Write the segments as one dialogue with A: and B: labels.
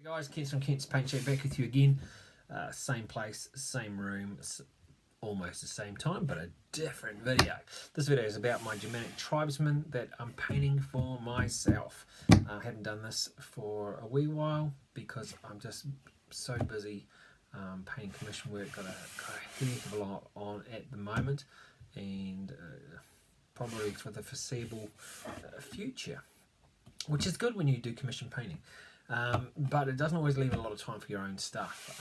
A: Guys, Kent's from Kent's Paint Shop back with you again. Same place, same room, almost the same time, but a different video. This video is about my Germanic tribesmen that I'm painting for myself. I haven't done this for a wee while because I'm just so busy painting commission work. Got a heck of a lot on at the moment, and probably for the foreseeable future, which is good when you do commission painting. But it doesn't always leave a lot of time for your own stuff.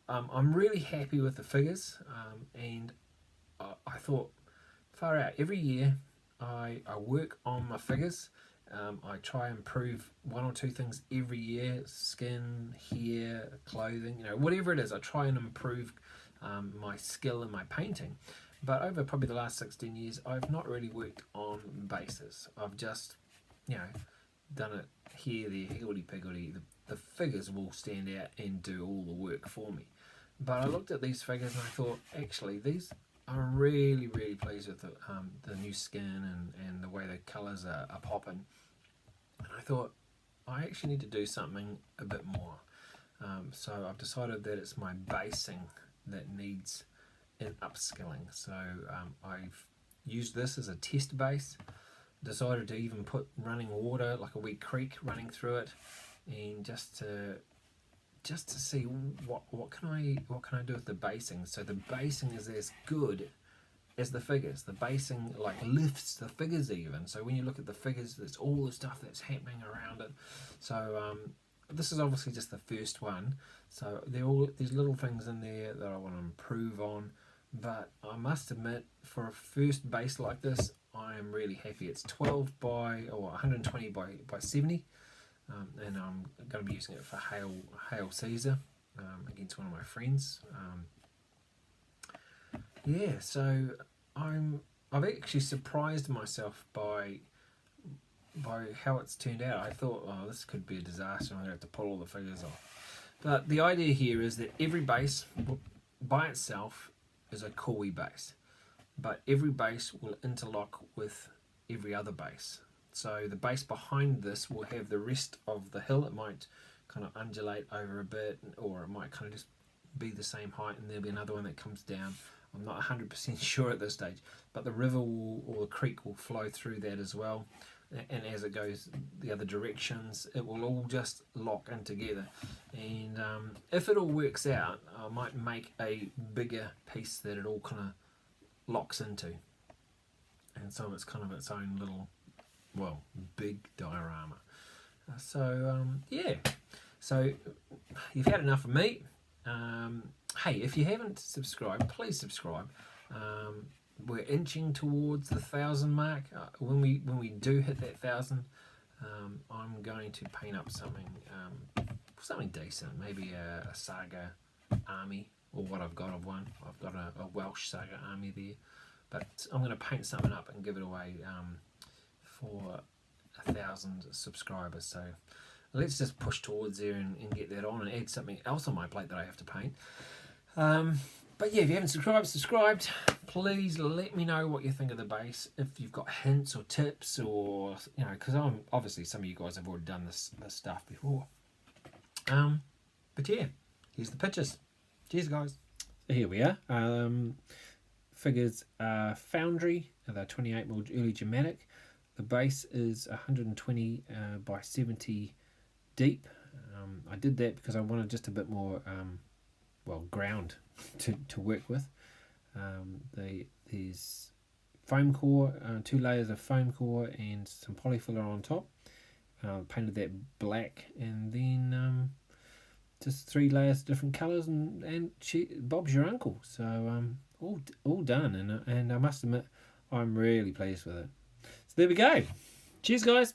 A: I'm really happy with the figures, and I thought, far out, every year I work on my figures. I try and improve one or two things every year: skin, hair, clothing, whatever it is. I try and improve my skill in my painting. But over probably the last 16 years, I've not really worked on bases. I've just, done it here, there, higgledy-piggledy. The figures will stand out and do all the work for me. But I looked at these figures and I thought, actually, these I'm really, really pleased with the new skin and the way the colours are popping. And I thought, I actually need to do something a bit more. So I've decided that it's my basing that needs an upskilling. So I've used this as a test base. Decided to even put running water, like a wee creek running through it, and just to see what can I do with the basing. So the basing is as good as the figures. The basing like lifts the figures even. So when you look at the figures, there's all the stuff that's happening around it. So this is obviously just the first one. So there's little things in there that I want to improve on. But I must admit, for a first base like this, I am really happy. It's 12 by, or 120 by 70, and I'm going to be using it for Hail Caesar against one of my friends. So I've actually surprised myself by how it's turned out. I thought, oh, this could be a disaster. I'm going to have to pull all the figures off. But the idea here is that every base by itself is a cool base, but every base will interlock with every other base. So the base behind this will have the rest of the hill. It might kind of undulate over a bit, or it might kind of just be the same height, and there'll be another one that comes down. I'm not 100% sure at this stage, but the river or the creek will flow through that as well, and as it goes the other directions, it will all just lock in together. And if it all works out, I might make a bigger piece that it all kind of locks into, and so it's kind of its own little, big diorama. So you've had enough of me. Hey, if you haven't subscribed, please subscribe. We're inching towards the 1,000 mark. When we do hit that 1,000, I'm going to paint up something decent, maybe a saga army, or what I've got of one. I've got a Welsh saga army there, but I'm going to paint something up and give it away for 1,000 subscribers. So let's just push towards there and get that on, and add something else on my plate that I have to paint. But yeah, if you haven't subscribed, please let me know what you think of the base. If you've got hints or tips, or because obviously some of you guys have already done this stuff before. But yeah, here's the pictures. Cheers, guys. Here we are. Figures are Foundry. They're 28mm early Germanic. The base is 120 by 70 deep. I did that because I wanted just a bit more ground to work with. There's foam core, 2 layers of foam core and some polyfiller on top. Painted that black, and then just 3 layers of different colours, and Bob's your uncle. So all done, and I must admit, I'm really pleased with it. So there we go. Cheers, guys.